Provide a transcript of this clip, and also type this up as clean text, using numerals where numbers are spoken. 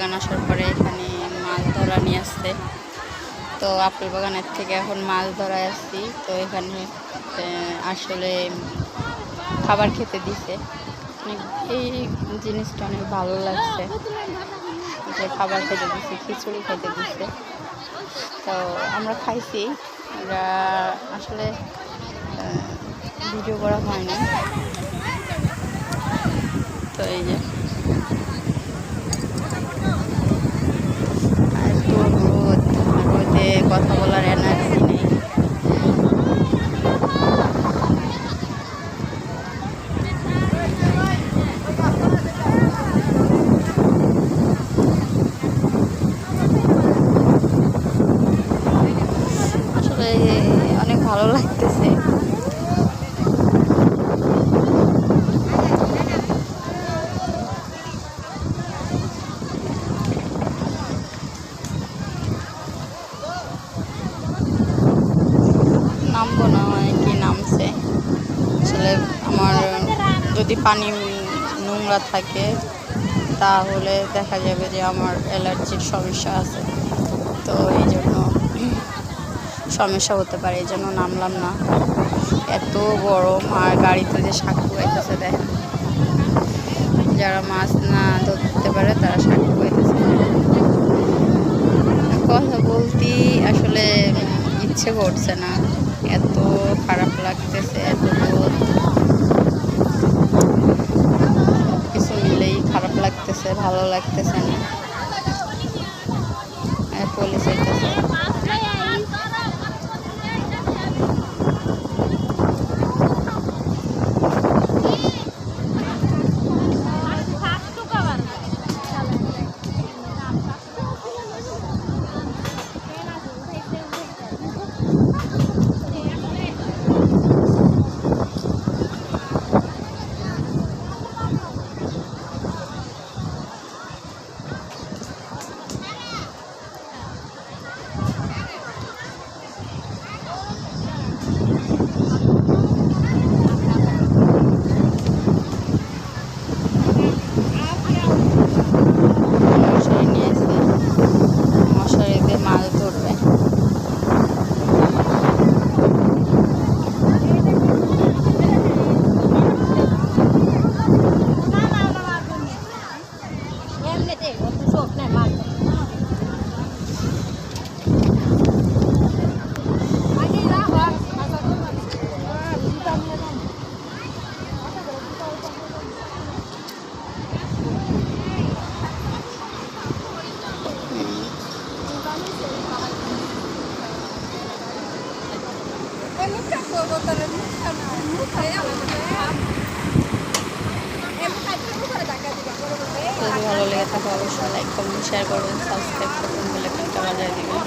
বাগান আসার পরে এখানে মাছ ধরা নিয়ে আসছে। তো আপেল বাগানের থেকে এখন মাছ ধরায় আসছি। তো এখানে আসলে খাবার খেতে দিছে। এই জিনিসটা অনেক ভালো লাগছে যে খাবার খেতে দিছে, খিচুড়ি খেতে দিছে। তো আমরা খাইছি। আমরা আসলে ভিডিও করা হয়নি। তো এই যে এত রোদ, রোদে কথা বলার এনার্জি নেই। আসলে অনেক ভালো লাগতেছে। নামবো না, অনেকেই নামছে। আসলে আমার যদি পানি নোংরা থাকে তাহলে দেখা যাবে যে আমার অ্যালার্জির সমস্যা আছে। তো এই জন্য সমস্যা হতে পারে, এই জন্য নামলাম না। এত গরম, আর গাড়িতে যে সাঁকু গাইতেছে দেখেন। যারা মাছ না ধরতে পারে তারা সাঁকু গাইতেছে। কথা বলতেই আসলে ইচ্ছে করছে না, এত খারাপ লাগতেছে, এত রোদ, কিছু মিলেই খারাপ লাগতেছে, ভালো লাগতেছে না। পুলিশ আইতেছে। যদি ভালো লেগে থাকে অবশ্যই লাইক কমেন্ট শেয়ার করবেন, সাবস্ক্রাইব করবেন, বেল আইকনটা বাজিয়ে দিবেন।